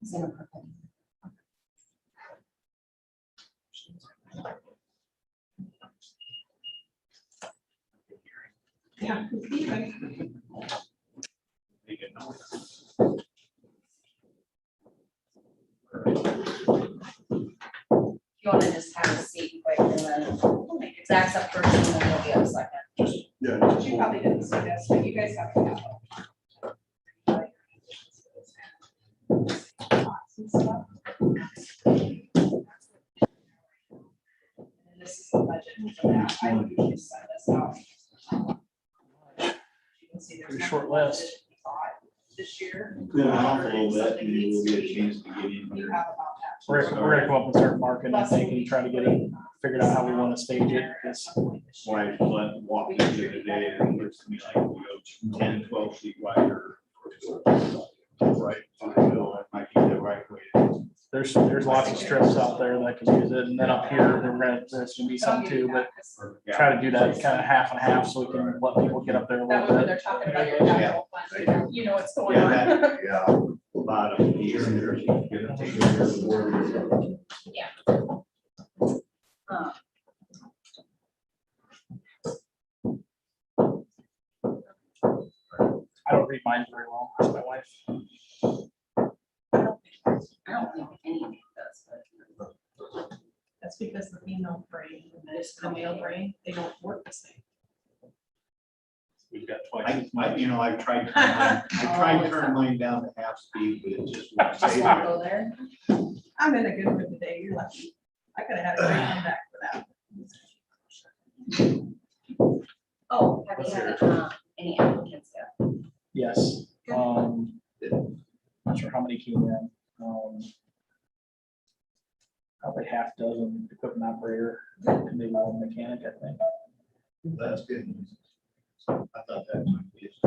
Yeah. You want to just have a seat quick and then Zach's up first and then we'll be up second. Yeah. She probably didn't see this, but you guys have to have. And this is the budget for that. I would usually send this out. You can see there's Pretty not short much list. that we thought This year. Clean off a little bit, maybe we'll get a chance to get in You here. have about that. We're gonna come up and start marking, I think, and try to get it figured out how we want to stage it. Why let walk into the day and it looks to me like we go 10, 12 feet wider. Right, that might be the right way. There's lots of strips out there that can use it, and then up here, there's gonna be some too, but try to do that kind of half and half so we can let people get up there a That little was when bit. they're talking about your capital fund, you know what's going Yeah, on. that, yeah, a lot of years there. Gonna take care of the word. I don't read mine very well, that's my wife. I don't think anything does, but. That's because the female brain and the male brain, they don't work the same. We've got twice. I've tried, I tried to turn mine down to half speed, but it just won't Just stay want to there. go there. I'm in a good mood today, you're lucky. I could have had a great comeback for that. Oh, have you had any applicants yet? Yes. Not sure how many came in. Probably half dozen equipment operator, and maybe one mechanic, I think. That's good news. I thought that might be a.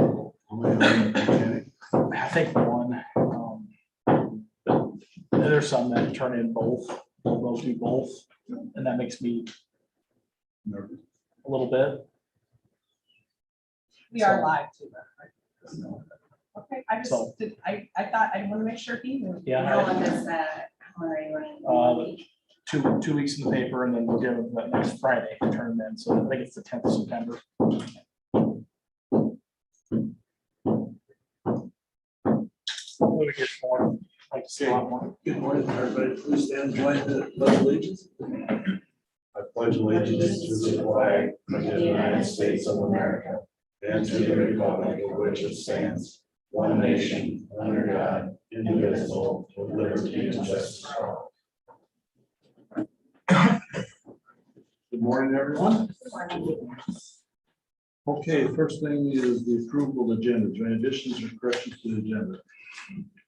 I think one. But there's some that turn in both, they'll do both, and that makes me Nervous. a little bit. We are live too, right? Okay, I So- just, I thought, I want to make sure he knew. Yeah. How long is that? How long are you running? 2 weeks in the paper, and then we'll give them that next Friday to turn them in, so I think it's the 10th of September. What do we get for? Like to see a lot more. Good morning, everybody. Please stand and join the pledge of allegiance. I pledge allegiance to the flag of the United States of America and to the republic for which it stands, one nation, under God, indivisible, with liberty and justice for all. Good morning, everyone. Okay, first thing is the approval of the agenda. Is there any additions or corrections to the agenda?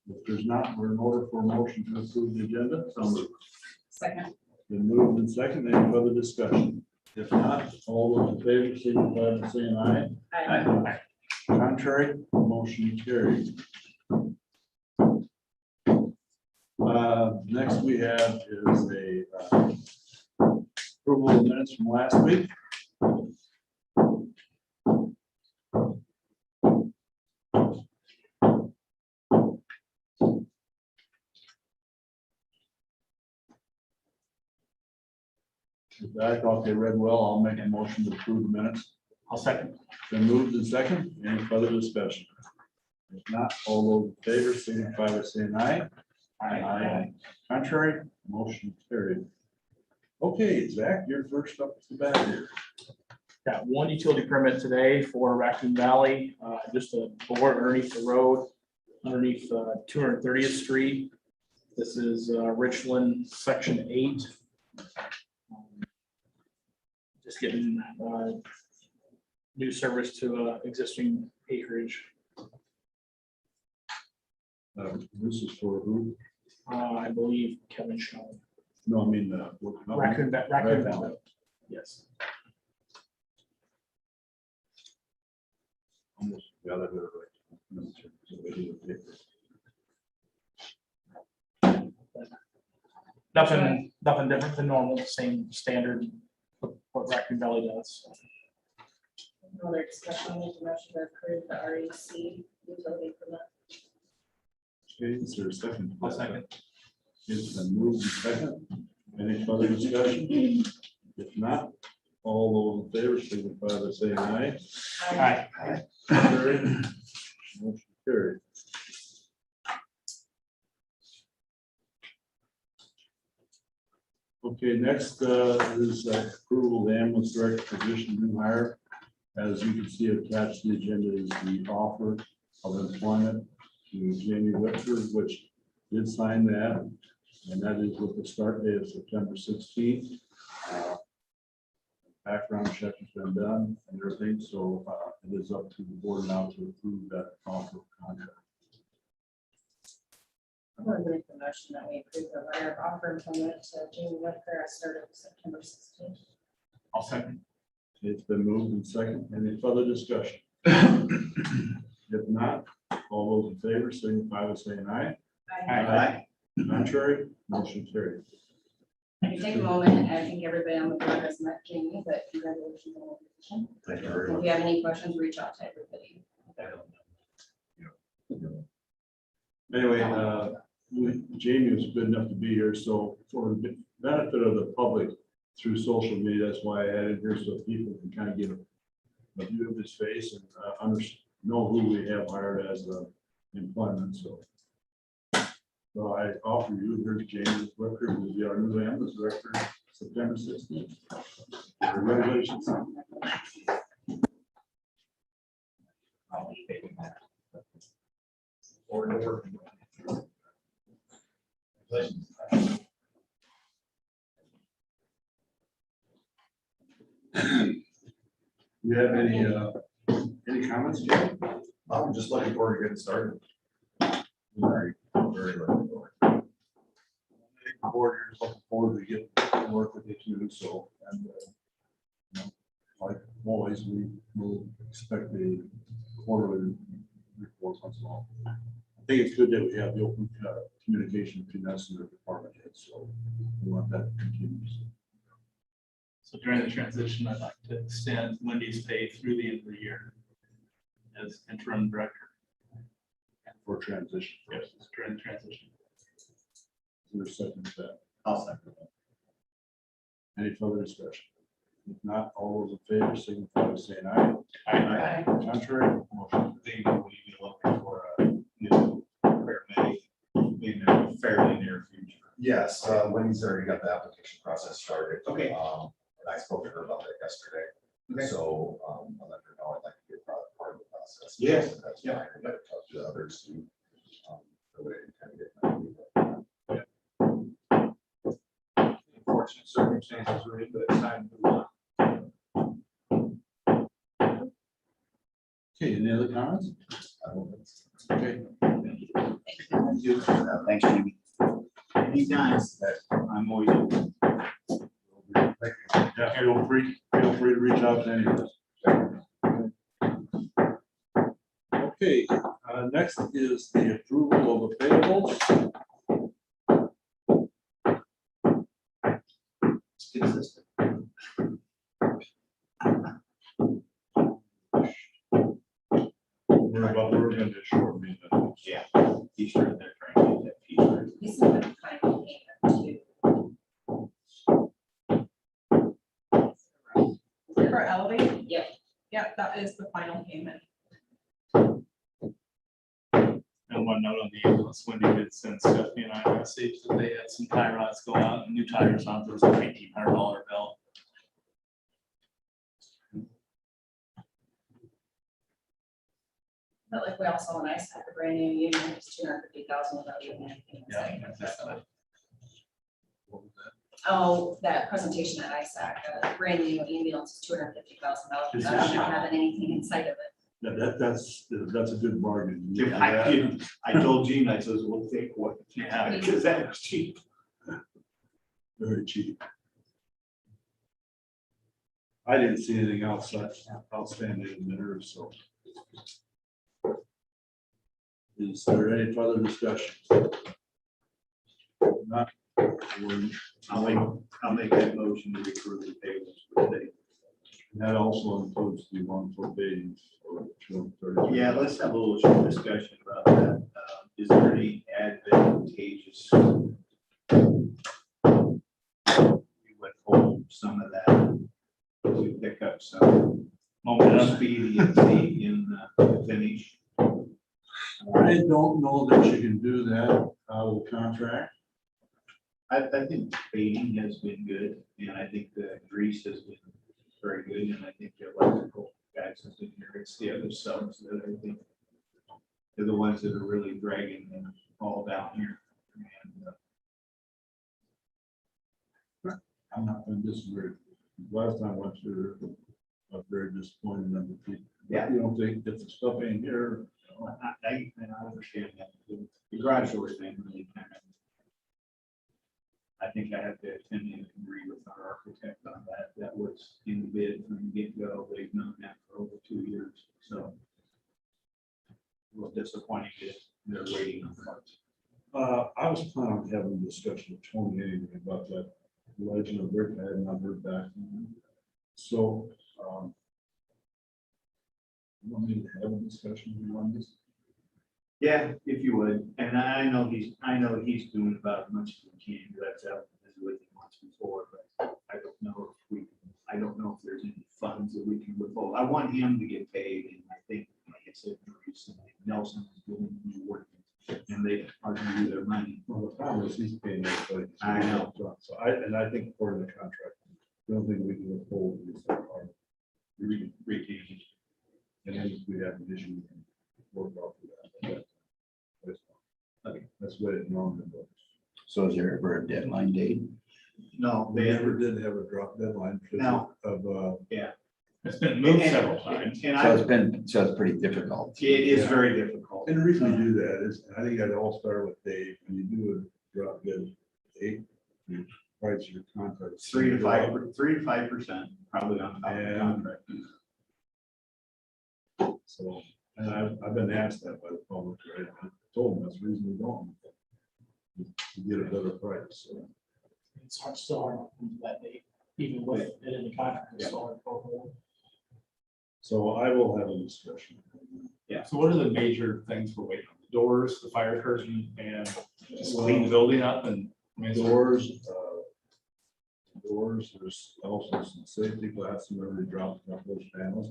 If there's not, we're in order for a motion to approve the agenda. So moved. Second. Been moved and second. Any further discussion? If not, all those in favor, signify by saying aye. Aye. Contrary, motion carried. Next we have is a approval of minutes from last week. If I thought they read well, I'll make a motion to approve the minutes. I'll second. Been moved and second. Any further discussion? If not, all those in favor, signify by saying aye. Aye. Contrary, motion carried. Okay, Zach, you're first up to the bat here. Got one utility permit today for Raccoon Valley, just a bore underneath the road, underneath 230th Street. This is Richland, Section 8. Just getting new service to existing acreage. This is for who? I believe Kevin Shaw. No, I mean, Raccoon Valley. Yes. almost the other way. Nothing different than normal, same standard what Raccoon Valley does. Another discussion, need to motion to approve the REC utility permit. Okay, is there a second? I'll second. It's been moved and second. Any further discussion? If not, all those in favor signify by saying aye. Aye. Carried. Motion carried. Okay, next is approval of the ambulance director position new hire. As you can see attached to the agenda is the offer of employment to Jamie Whitford, which did sign that. And that is with the start date of September 16th. Background check has been done and everything, so it is up to the board now to approve that offer of contract. I'm going to make the motion that we approve the letter of offer employment to Jamie Whitaker as started September 16th. I'll second. It's been moved and second. Any further discussion? If not, all those in favor signify by saying aye. Aye. Contrary, motion carried. I can take a moment, I think everybody on the board has met Jamie, but congratulations on the position. Thank you very If much. you have any questions, reach out to everybody. Anyway, Jamie was good enough to be here, so for the benefit of the public through social media, that's why I added here so people can kind of get a view of his face and know who we have hired as employment, so. So I offer you, here's James Whitaker, who will be our new ambulance director, September 16th. Congratulations. You have any comments, Jim? I'm just looking forward to getting started. Very looking forward. The board is looking forward to getting to work with you too, so, and, you know, like always, we will expect a quarterly report once in a while. I think it's good that we have the open communication between us and the department heads, so we want that to continue. So during the transition, I'd like to extend Wendy's pay through the end of the year as interim director. For transition. Yes, during the transition. We're second to that. I'll second that. Any further discussion? If not, all those in favor signify by saying aye. Aye. Contrary, motion. They will be looking for a new paramedic in the fairly near future. Yes, Wendy's already got the application process started. Okay. And I spoke to her about that yesterday. Okay. So, I'll let her know I'd like to be part of the process. Yes. That's Yeah. fine. I'd like to talk to others too. The way to kind of get my Unfortunate circumstances, really, but it's time to move on. Okay, any other comments? Okay. Thanks, Jamie. Anytime, I'm always open. Yeah, feel free to reach out to any of us. Okay, next is the approval of the payables. It's consistent. We're going to short meeting. Yeah, Easter, they're trying to get that Easter. He's in the final payment too. For Elevate, Yep. yep, that is the final payment. And one note on the ambulance, Wendy did send Stephanie and I a message that they had some tie rods go out and new tires on, there was a $1,800 bill. But like we also, when I said the brand new unit was 250,000 without even anything. Yeah, exactly. Oh, that presentation at ISAC, brand new ambulance is $250,000. That shouldn't have anything inside of it. That's a good bargain. I told Gene, I says, we'll take what, Yeah. because that was cheap. Very cheap. I didn't see anything else that's outstanding in there, so. Is there any further discussion? Not. I'll make that motion to approve the payments for today. That also includes the one for days. Yeah, let's have a little short discussion about that. is there any advantageous? We withhold some of that. We pick up some expediency in the finish. I don't know that you can do that out of the contract. I think painting has been good, and I think the grease has been very good, and I think the electrical guys have been here. It's the other subs that I think they're the ones that are really dragging them all down here. And, I'm not gonna disagree. Last time I went through, I was very disappointed in the people. Yeah. You don't think if the stuff ain't here, you know, I understand that. The garage door thing really kind of. I think I have to attend and agree with our architect on that. That was in the bid from the get-go. They've known that for over 2 years, so. A little disappointing that they're waiting on parts. I was planning on having a discussion with Tony anyway about that legend of Rick. I had not heard back from him. So, you want me to have a discussion with you on this? Yeah, if you would, and I know he's doing about as much as he can, that's out with him once before, but I don't know I don't know if there's any funds that we can withhold. I want him to get paid, and I think, like I said, recently, Nelson is doing the work, and they are gonna do their money. Well, the problem is he's paying everybody. I know. So I think according to the contract, the only thing we can withhold is our Retain. and then if we have an issue, we can work off of that. That's what it normally works. So is there ever a deadline date? No, We they never did have a drop deadline because No. of, It's been moved several times. And So it's pretty difficult. it is very difficult. and the reason we do that is, I think that all started with Dave, when you do a drop dead date, you price your contract. 3 to 5%, probably on top of the And- contract. So, and I've been asked that by the public, right? I told them that's the reason we don't. To get a better price, so. It's hard, still hard to come to that date, even with it in the contract. It's still hard to go. So I will have a discussion. So what are the major things we're waiting on? The doors, the fire curtain, and just clean the building up and. I mean, Doors, there's also some safety glass, and where we dropped off those panels.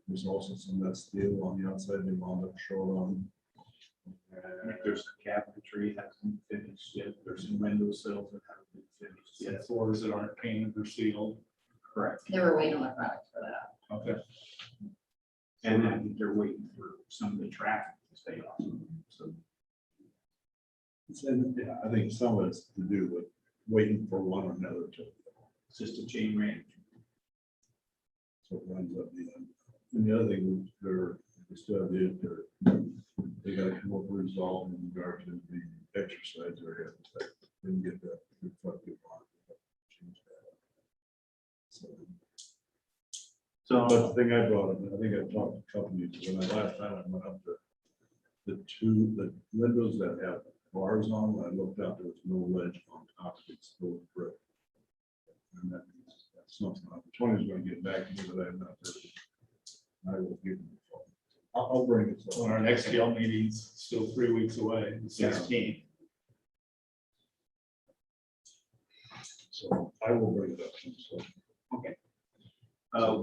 There's also some of that steel on the outside, they wound up short on. And There's a cabinetry that hasn't been finished yet. There's some window sills that haven't been finished Some yet. floors that aren't painted or sealed. Correct. They were waiting on the product for that. Okay. And I think they're waiting for some of the traffic to stay off. So yeah, I think some of it's to do with waiting for one or another to, it's just a chain reaction. so it runs up the end. And the other thing, they're, they gotta come up with resolve in regard to the exercise area. Didn't get that reflected on. Change that. So, So but the thing I brought up, and I think I talked to companies, when last time I went up to the windows that have bars on, when I looked out, there was no ledge on top, it's still brick. And that means that's something, Tony's gonna get back to me, but I'm not there. I will give him a phone. I'll bring it. So our next GL meeting's still 3 weeks away, the 16th. So I will bring it up. So.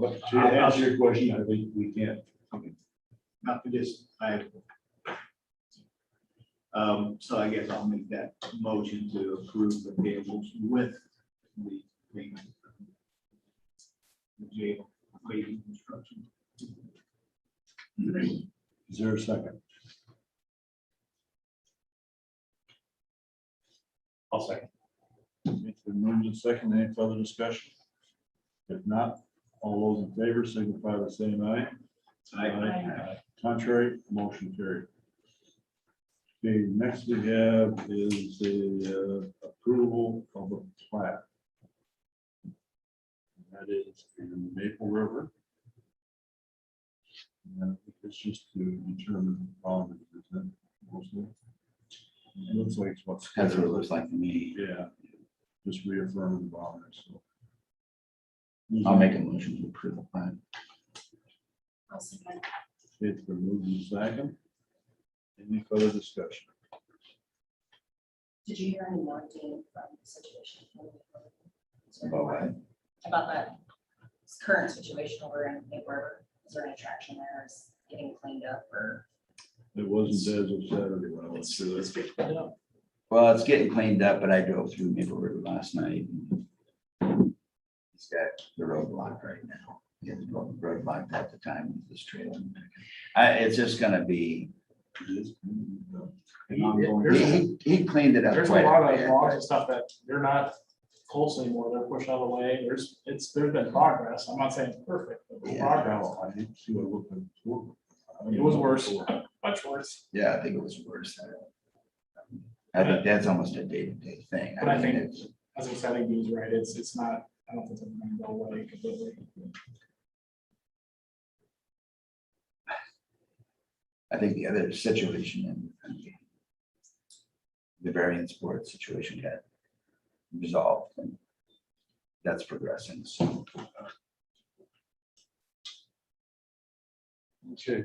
But to I'll- answer your question, I think we can't. not to just, so I guess I'll make that motion to approve the payables with the payment. The jail paving construction. Is there a second? I'll second. It's been moved and second. Any further discussion? If not, all those in favor signify by saying aye. Aye. Contrary, motion carried. Okay, next we have is the approval of a plat. That is in Maple River. And it's just to determine the boundaries, isn't it, mostly? It looks like it's what's. That's what it looks like to me. Yeah, just reaffirming the boundaries, so. I'll make a motion to approve the plan. I'll second. It's been moved and second. Any further discussion? Did you hear any more, Dean, from the situation? About what? About that current situation over in Big River? Is there any traction there? Is it getting cleaned up or? It wasn't as of Saturday when I went through It's this. getting cleaned up. Well, it's getting cleaned up, but I drove through Maple River last night. He's got the road blocked right now. He had the road blocked at the time of this trailer. It's just gonna be, he cleaned it up There's a quite lot a of bit. logs and stuff that they're not close anymore. They're pushed out of the way. There's been progress. I'm not saying it's perfect, but there's Yeah. progress. I didn't see what looked like. It was worse, much worse. Yeah, I think it was worse. I think that's almost a day-to-day thing. But I mean, think- it's- As I said, I think he's right. It's not, I don't think it's gonna go away completely. I think the other situation in the variance board situation got resolved, and that's progressing, so. Okay.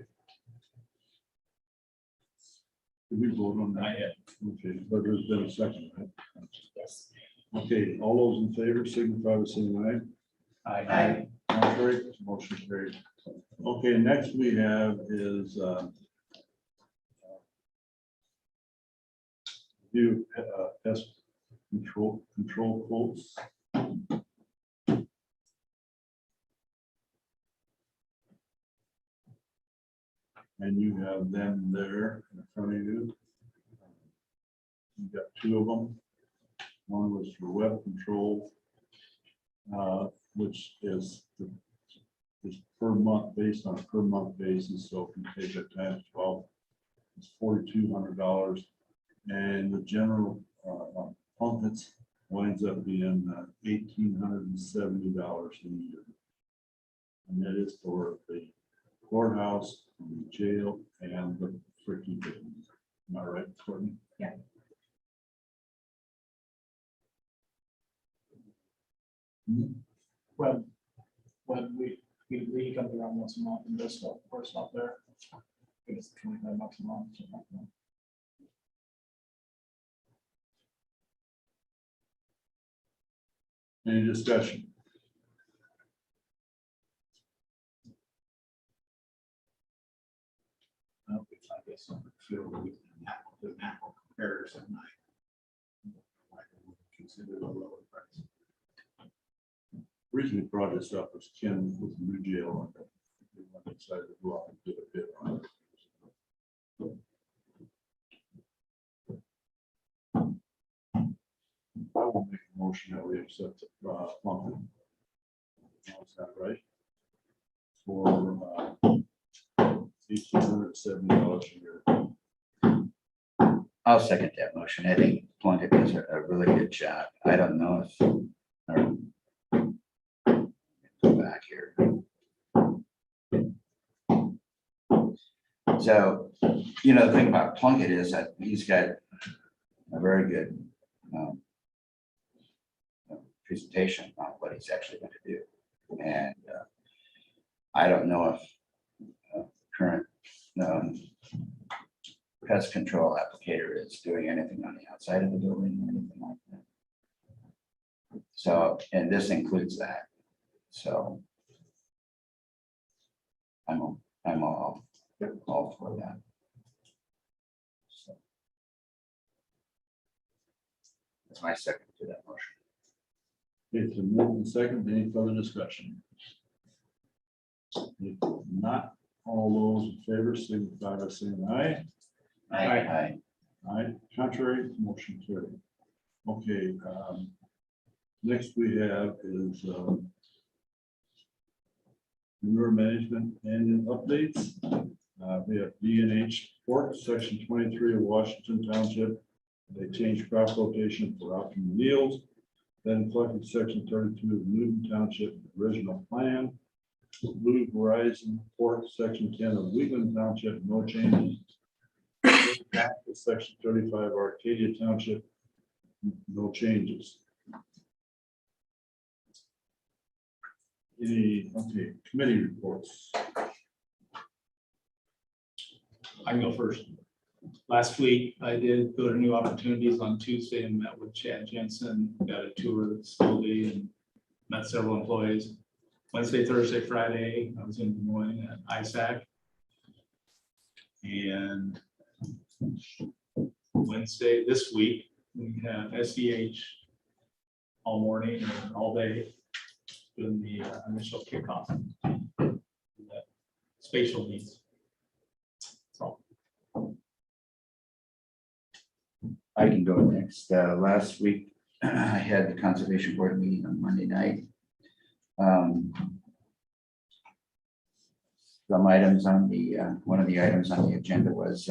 Did we vote on that? Not yet. Okay, but there's been a second, right? Yes. Okay, all those in favor signify by saying aye. Contrary, motion carried. Okay, next we have is view pest control quotes. And you have them there in front of you. You got two of them. One was for web control, which is per month, based on a per month basis. So if you take it times 12, it's $4,200. And the general plunkets winds up being $1,870 a year. And that is for the courthouse, the jail, and the freaking building. Am I right, Courtney? Yeah. When we come around once a month and just stuff, for stuff there. It's $25 a month. something like that. Any discussion? I guess I'm feel the apple comparison. I would consider the lower price. Originally brought this up was Ken with the new jail. They decided to go out and get a bid on it. I will make a motion that we accept plumbing. Is that right? For $1,870 a year. I'll second that motion. I think Plunkett does a really good job. I don't know if. Go back here. So, the thing about Plunkett is that he's got a very good presentation on what he's actually going to do. And I don't know if current pest control applicator is doing anything on the outside of the building or anything like that. So, and this includes that. So I'm all for that. So that's my second to that motion. It's a move and second. Any further discussion? If not, all those in favor signify by saying aye. Aye. Aye, contrary, motion carried. Okay, next we have is manure management annual updates. We have D&H Port, section 23 of Washington Township. They changed crop rotation for optimal yields. Then collected section 32 of Newton Township original plan. Blue Horizon Port, section 10 of Wheatland Township, no changes. Back to section 35 Arcadia Township, no changes. Any, okay, committee reports. I can go first. Last week, I did go to New Opportunities on Tuesday and met with Chad Jensen, got a tour of the facility and met several employees. Wednesday, Thursday, Friday, I was in Des Moines at ISAC. And Wednesday, this week, we have SEH all morning and all day doing the initial kickoff. Spatial needs. So. I can go next. Last week, I had the conservation board meeting on Monday night. Some items on the, one of the items on the agenda was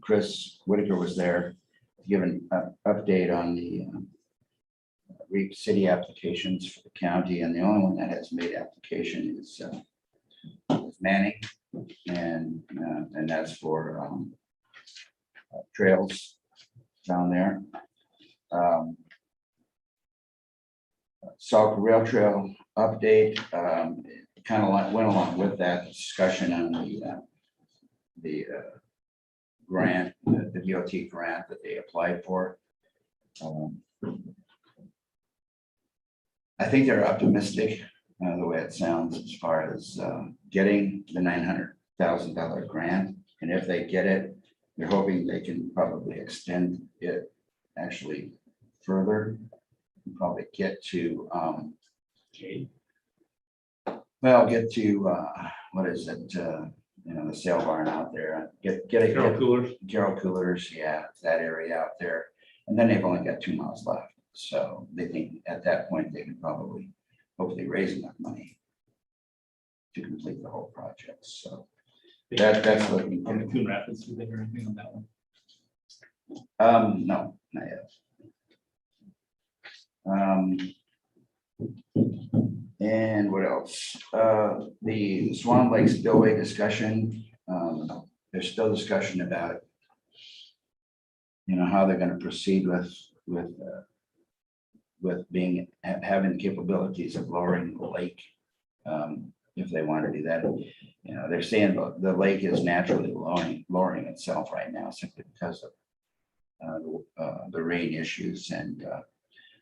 Chris Whitaker was there to give an update on the city applications for the county, and the only one that has made application is Manning, and that's for trails down there. Sauk Rail Trail update, kind of went along with that discussion on the grant, the DOT grant that they applied for. I think they're optimistic, the way it sounds, as far as getting the $900,000 grant, and if they get it, they're hoping they can probably extend it actually further, and probably get to get to what is it? The sale barn out there. Get Carroll coolers. Carroll coolers, yeah, that area out there, and then they've only got 2 miles left. So they think at that point they can probably hopefully raise enough money to complete the whole project. So that's looking On the good. Coon Rapids, did they hear anything on that one? No, not yet. And what else? The Swan Lake Stillway discussion. There's still discussion about, how they're going to proceed with having the capabilities of lowering the lake. If they want to do that, they're saying the lake is naturally lowering itself right now simply because of the rain issues, and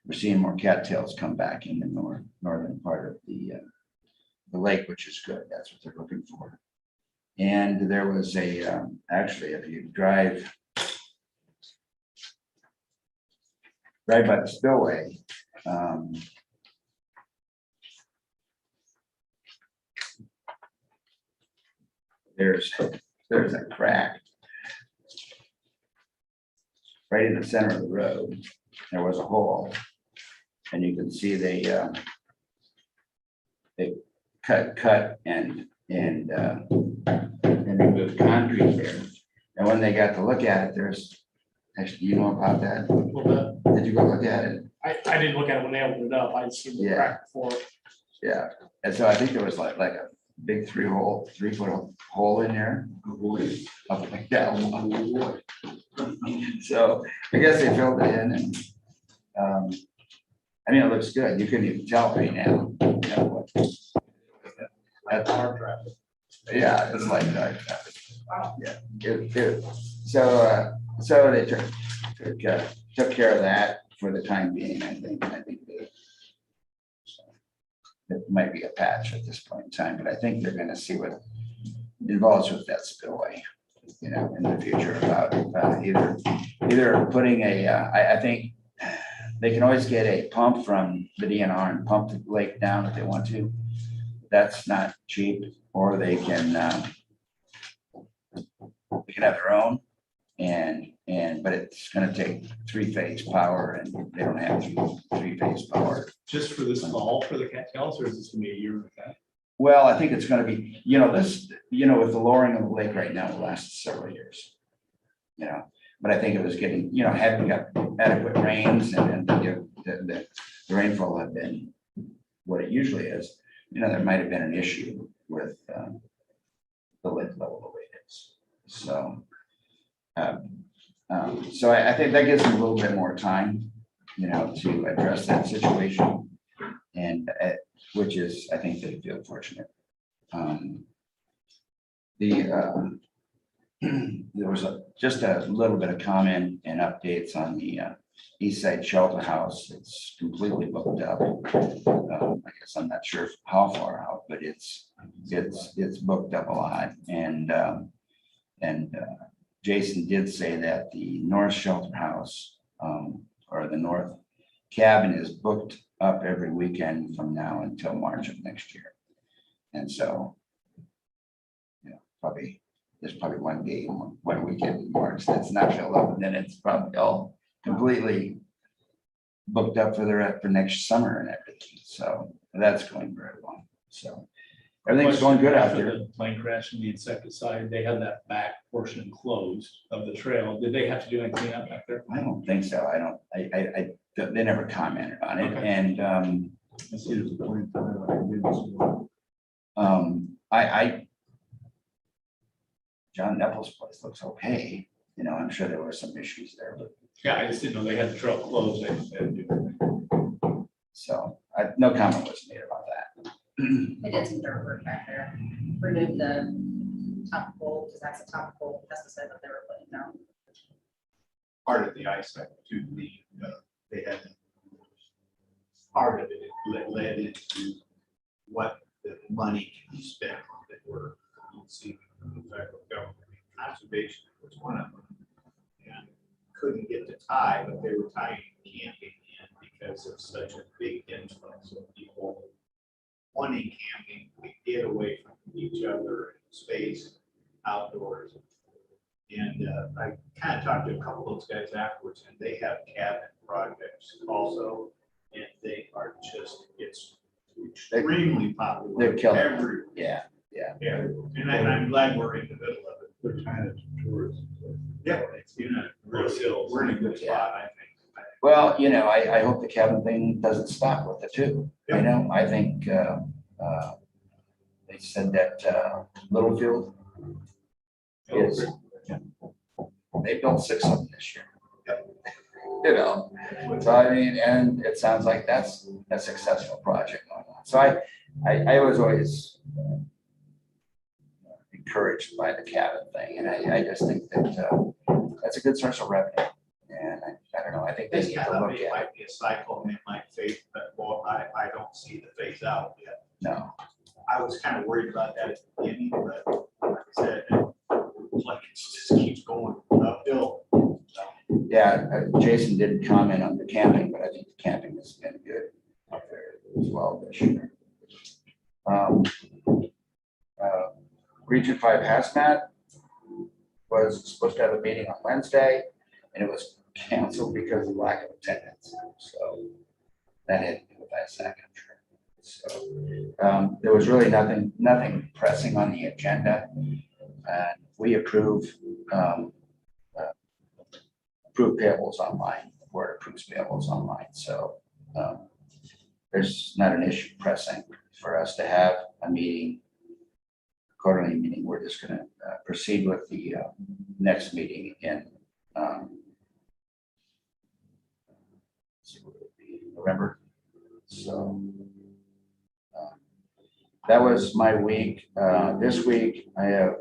we're seeing more cattails come back in the northern part of the lake, which is good. That's what they're looking for. And there was actually, if you drive by the spillway, there's a crack right in the center of the road. There was a hole, and you can see they cut and removed concrete there. And when they got to look at it, there's actually, about that? Well, Did you go look at it? I didn't look at it when they opened it up. I'd seen the Yeah. crack before. Yeah, and so I think there was like a big 3-foot hole in there. Up like that. So I guess they filled it in, and it looks good. You couldn't even tell right now. That's hard traffic. Yeah, it's like dark traffic. Yeah, good. So they took care of that for the time being. I think it might be a patch at this point in time, but I think they're going to see what involves with that spillway, in the future about either putting I think they can always get a pump from the DNR and pump the lake down if they want to. That's not cheap, or they can have their own, but it's going to take 3-phase power, and they don't have 3-phase power. Just for this fall for the cattails, or is this gonna be a year with that? Well, I think it's going to be, with the lowering of the lake right now, it lasts several years. But I think it was getting, had we got adequate rains, and the rainfall had been what it usually is, there might have been an issue with the lake level the way it is. So, I think that gives them a little bit more time, to address that situation, and which is, I think they feel fortunate. there was just a little bit of comment and updates on the East Side Shelter House. It's completely booked up. I guess I'm not sure how far out, but it's booked up a lot. And Jason did say that the North Shelter House or the North Cabin is booked up every weekend from now until March of next year. And so, there's probably one game, one weekend in March that's not filled up, and then it's probably all completely booked up for next summer and everything. So that's going very well. So everything's going good out After there. the plane crash and the insecticide, they had that back portion closed of the trail. Did they have to do any cleanup back there? I don't think so. They never commented on it. Okay. And I see there's a point. John Nepples' place looks okay. I'm sure there were some issues there, but Yeah, I just didn't know they had the trail closed. They had to do so no comment was made about that. I did some dirt work back there, removed the topical, because that's a topical pesticide that they were putting down. Part of the ISAC to the, they had part of it led into what the money can be spent on that we're receiving from the federal government. Conservation was one of them. And couldn't get the tie, but they were tying camping in because of such a big influx of people wanting camping to get away from each other in space outdoors. And I kind of talked to a couple of those guys afterwards, and they have cabin projects also, and they are just, it's extremely popular. They're killing it. everywhere. Yeah. Yeah, and I'm glad we're in the middle of it. They're kind of tourism. Yeah, it's we're in a good spot, I think. Well, I hope the cabin thing doesn't stop with it too. I think they said that Littlefield is, they built 6 of them this year. So I mean, and it sounds like that's a successful project going on. So I was always encouraged by the cabin thing, and I just think that that's a good source of revenue. And I don't know, I think they This need kind to of look it at it. might be a cycle, and it might fade, but well, I don't see the phase out yet. No, I was kind of worried about that at the beginning, but like I said, like it just keeps going uphill. yeah, Jason didn't comment on the camping, but I think the camping has been good up there as well this year. Region 5 hazmat was supposed to have a meeting on Wednesday, and it was canceled because of lack of attendance. So that had to do with ISAC, I'm sure. So there was really nothing pressing on the agenda. And we approve payables online, the board approves payables online. So there's not an issue pressing for us to have a meeting, quarterly meeting. We're just going to proceed with the next meeting in November. So that was my week. This week I have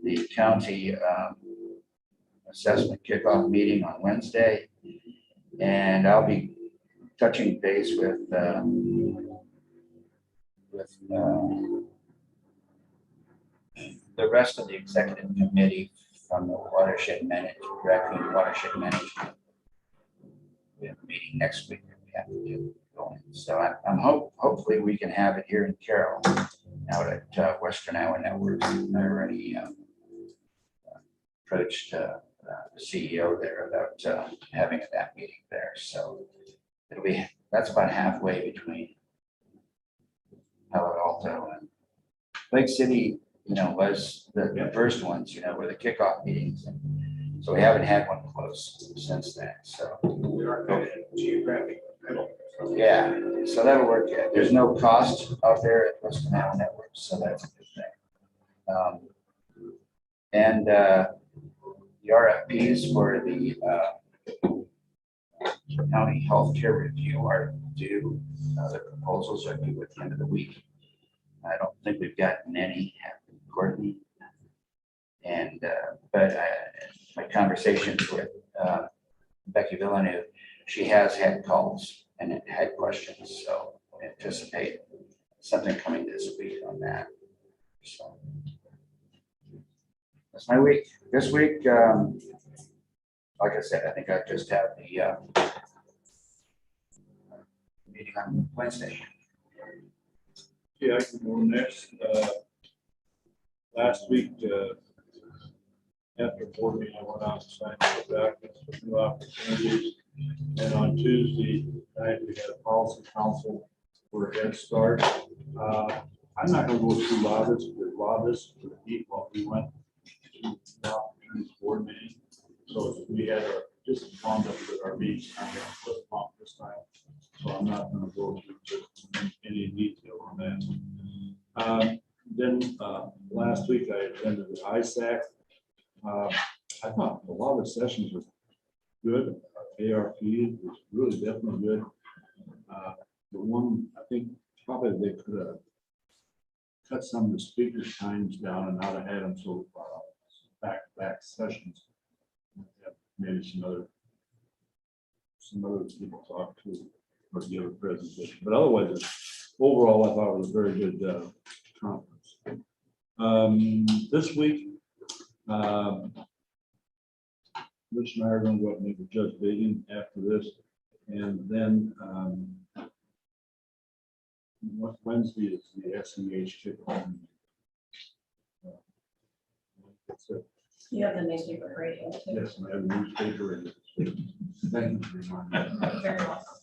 the county assessment kickoff meeting on Wednesday, and I'll be touching base with the rest of the executive committee from the watershed management, Raccoon Watershed Management. We have a meeting next week that we have to do going. So I'm hopefully we can have it here in Carroll out at Western Iowa Networks. I already approached the CEO there about having that meeting there. So that's about halfway between Palo Alto and Lake City, was the first ones, were the kickoff meetings. And so we haven't had one close since then. So We are kind of geographic. yeah, so that'll work. Yeah. There's no cost out there at Western Iowa Networks, so that's a good thing. And the RFPs for the county healthcare review are due. The proposals are due at the end of the week. I don't think we've gotten any. Courtney? And, but my conversations with Becky Villeneuve, she has had calls and had questions, so I anticipate something coming this week on that. So that's my week. This week, like I said, I think I just have the meeting on Wednesday. Yeah, I can go next. Last week, after board meeting, I went out and signed the documents for new opportunities. And on Tuesday night, we had a policy council for a head start. I'm not gonna go through a lot of this, for the people. We went to the opportunities board meeting. So we had just conduct with our meetings, kind of flip flop this time. So I'm not gonna go through any detail on that. Then last week I attended the ISAC. I thought a lot of the sessions were good. ARP was really definitely good. The one, I think probably they could have cut some of the speakers' times down and not have had them so back-to-back sessions. Maybe some other people talk to or give a presentation, but otherwise, overall, I thought it was a very good conference. This week, Rich and I are going to go up and meet with Judge Bagan after this, and then Wednesday is the SEH kickoff. That's it. You have the newspaper radio too. Yes, I have a newspaper. And thank you for reminding me. Very welcome.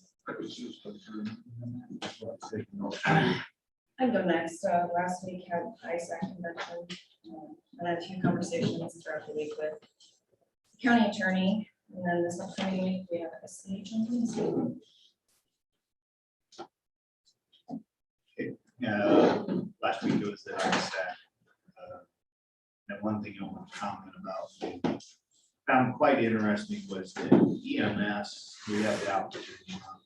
Taking notes. I can go next. Last week had ISAC convention. And I had a few conversations throughout the week with the county attorney. And then this upcoming week, we have a SEH on Wednesday. Last week it was the ISAC. And one thing I want to comment about, found quite interesting was that EMS, we have the opportunity now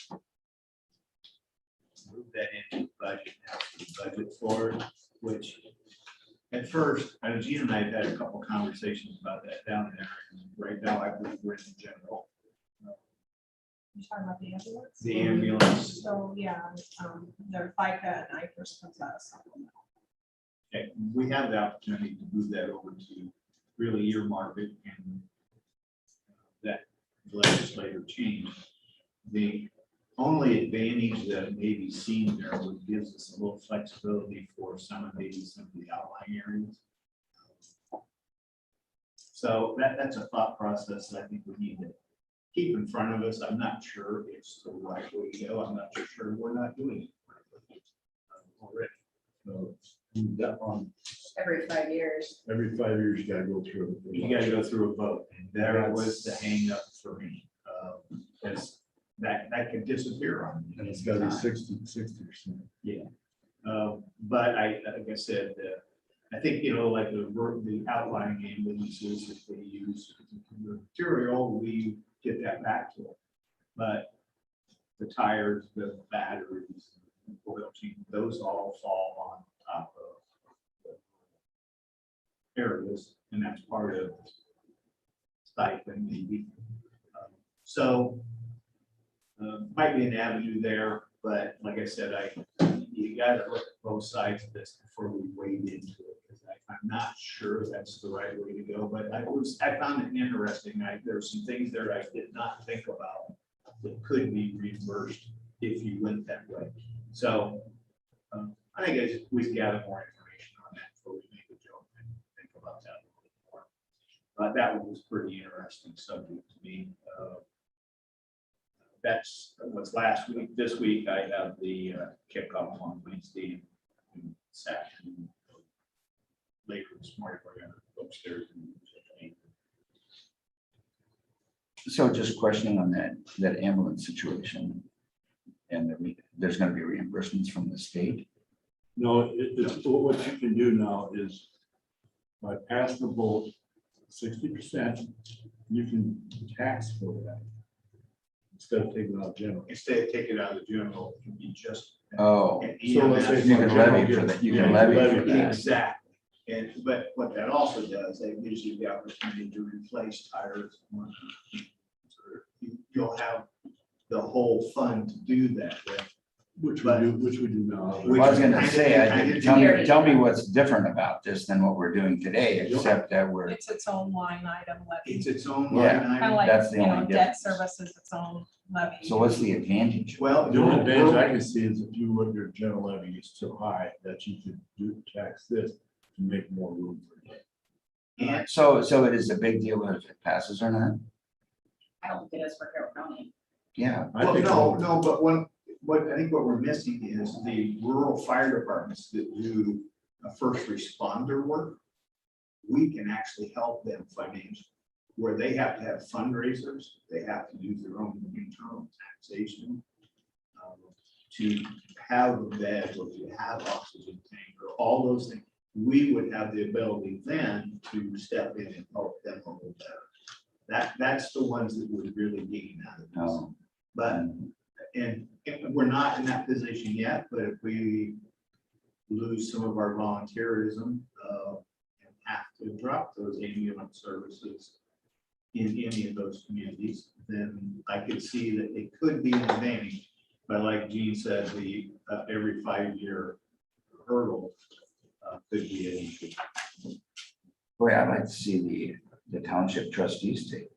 to move that into the budget, now for the budget for it, which at first, Gina and I have had a couple conversations about that down there. Right now, I believe we're in general. You're talking about the ambulance? The ambulance. So, yeah, their FICA and IFRS comes out of supplemental. Okay, we have the opportunity to move that over to really earmark it and that legislative change. The only advantage that may be seen there would gives us a little flexibility for some of the outlying areas. So that's a thought process that I think we need to keep in front of us. I'm not sure it's the right way to go. I'm not sure we're not doing it already. So that one, Every 5 years. every 5 years, you gotta go through. You gotta go through a vote, and there was the hang up for me. Because that could disappear on me. And it's gotta be 60%. But like I said, I think, like the outlying ambulances, if they use the material, we get that back to them. But the tires, the batteries, oil change, those all fall on top of the areas, and that's part of stipend maybe. So might be an avenue there, but like I said, you gotta look at both sides of this before we wade into it, because I'm not sure that's the right way to go, but I found it interesting. There were some things there I did not think about that could be reversed if you went that way. So I think we gather more information on that before we make a joke and think about that a little bit more. But that one was pretty interesting subject to me. That's what's last week. This week I have the kickoff on Wednesday and Saturday. Later this morning, we're gonna go upstairs. So just questioning on that ambulance situation. And there's gonna be reimbursements from the state. No, what you can do now is by passing the vote 60%, you can tax for that. Instead of taking it out of general. Instead of taking it out of the general, it can be just. Oh, an So let's say EMS. you can levy for that. You can levy for that. Exactly. But what that also does, it gives you the opportunity to replace tires. And whatnot. You'll have the whole fund to do that with. Which we do now. Which I was gonna kind of- say, kind of- tell me what's different about this than what we're doing today, except that we're, It's its own line item levy, It's its own Yeah. line kind of item. like, That's the you know, only debt difference. service is its own levy. so what's the advantage? Well, The only advantage I can see is if you look your general levy is too high, that you could do tax this to make more room for it. and So it is a big deal if it passes or not? I don't think it is for Carroll County. Yeah, I well, think no, but what I think what we're missing is the rural fire departments that do a first responder work. We can actually help them financially, where they have to have fundraisers, they have to use their own internal taxation. To have a bed or to have oxygen tank or all those things, we would have the ability then to step in and help them a little better. That's the ones that would really gain out of this. no, But, and we're not in that position yet, but if we lose some of our volunteerism, and have to drop those ambulance services in any of those communities, then I could see that it could be an advantage. But like Gene said, the, every 5-year hurdle, could be an issue. boy, I'd like to see the township trustees take.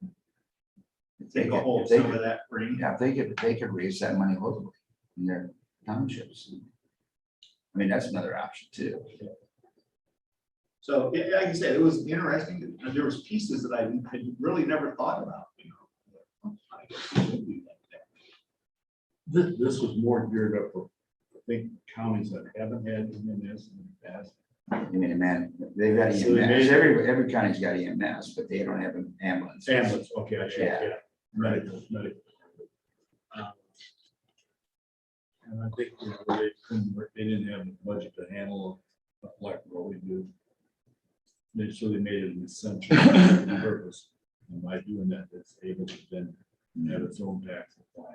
If they Take a could- hold if they some of could- that ring. Yeah, if they could raise that money locally in their townships. I mean, that's another option too. So, yeah, like I said, it was interesting. There was pieces that I had really never thought about, you know. I guess we should do that. This was more geared up for, I think, counties that haven't had EMS in the past. I mean, man, they've got So they EMS, made- every county's got EMS, but they don't have an ambulance. Ambulance, okay, I see, Yeah. yeah, medical. And I think, you know, they didn't have the budget to handle like what we do. So they made it an essential purpose, and by doing that, it's able to then have its own tax apply.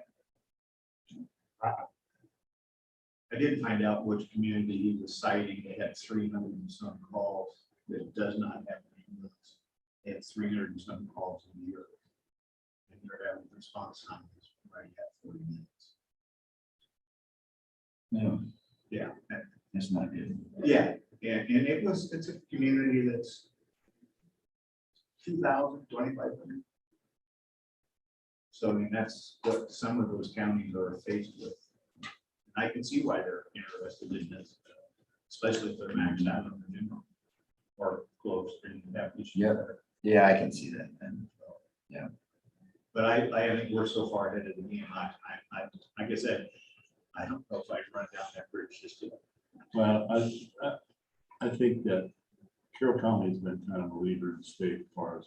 I did find out which community he was citing. They had 300 and some calls that does not have an ambulance. They had 300 and some calls a year. And their average response time is right at 40 minutes. No, Yeah, that's not good. yeah, and it's a community that's 2,000, 2,500. So I mean, that's what some of those counties are faced with. I can see why they're interested in this, especially if they're maxed out on the new or close and have issues. Yeah. Yeah, I can see that then. But I think we're so far ahead of the game. Like I said, I don't know if I run down that bridge just yet. Well, I think that Carroll County has been kind of a leader in the state as far as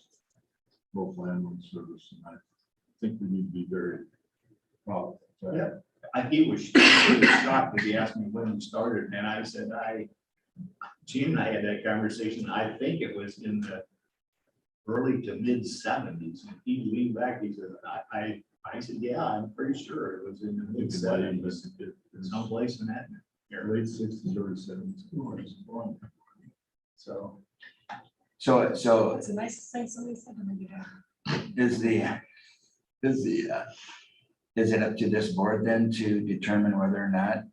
local ambulance service, and I think we need to be very proud of that. He was shocked that he asked me when we started, and I said, Gene and I had that conversation. I think it was in the early to mid 70s. And he leaned back, he said, I said, yeah, I'm pretty sure it was in the mid 70s, someplace in that area. Late 60s, early 70s. So, So It's a nice thing somebody said to me. is it up to this board then to determine whether or not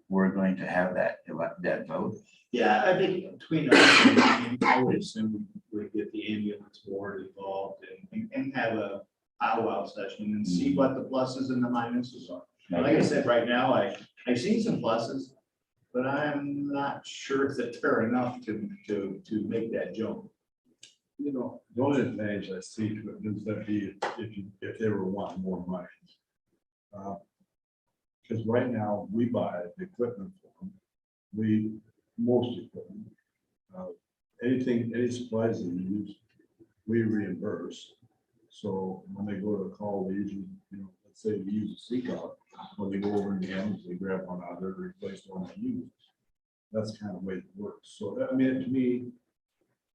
we're going to have that vote? yeah, I think between us and I would assume we get the ambulance board involved and have a powwow session and see what the pluses and the minuses are. Like I said, right now, I've seen some pluses, but I'm not sure that they're enough to make that jump. You know, the only advantage I see to it is that if they were wanting more money. Because right now, we buy the equipment for them. Most equipment. Any supplies they use, we reimburse. So when they go to call, they usually, you know, let's say we use a seekout, when they go over in the ambulance, they grab one out there, replace the one they use. That's kind of the way it works. So, I mean, to me,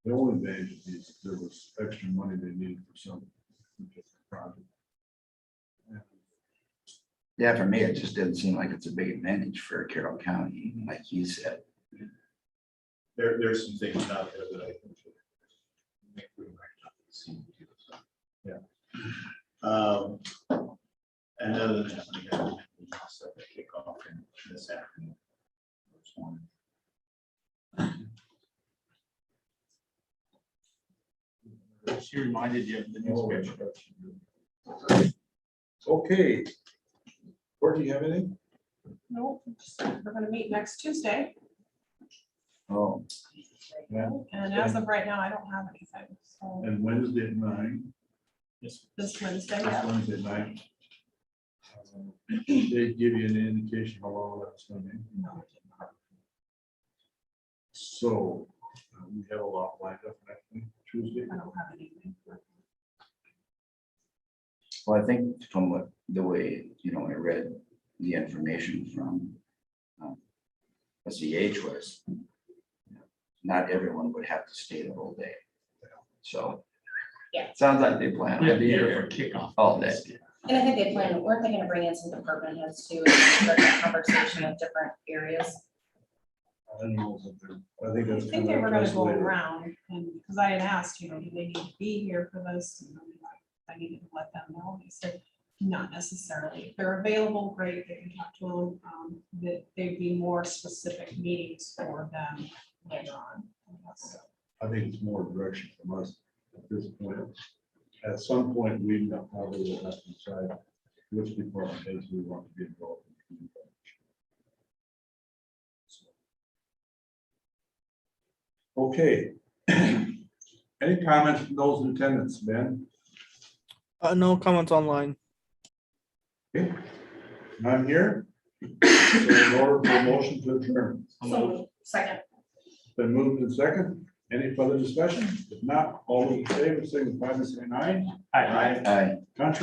the only advantage is if there was extra money they needed for some project. Yeah, for me, it just didn't seem like it's a big advantage for Carroll County, like you said. there's some things out there that I think. Make we might not see. Yeah. And other than that, we have stuff to kick off in this afternoon. She reminded you of the new schedule. Okay. Court, do you have anything? No, we're gonna meet next Tuesday, Oh, Yeah. and as of right now, I don't have anything, so And Wednesday at 9. this Wednesday, This yeah. Wednesday night. They give you an indication how long that's going to be. No, I did not. So we have a lot lined up next week, Tuesday. I don't have anything. well, I think from what, the way, I read the information from SEH was not everyone would have to stay the whole day. So. Yeah. Sounds like they plan Yeah, on be being here here for kickoff. all day. And I think they plan, weren't they gonna bring in some department heads too, and start that conversation with different areas? I don't know, I think I that's. think they were gonna go later. around, and, because I had asked, do they need to be here for this? And I needed to let them know, they said, not necessarily, if they're available, great, they can talk to them, that they'd be more specific meetings for them later on. So, I think it's more direction from us at this point. At some point, we probably will have to decide which department heads we want to be involved in. Okay. Any comments from those in attendance, Ben? No comments online. Okay. None here. So in order for a motion to adjourn, So, second. been moved and second. Any further discussion? If not, all those in favor, signify by saying aye. Hi. Contrary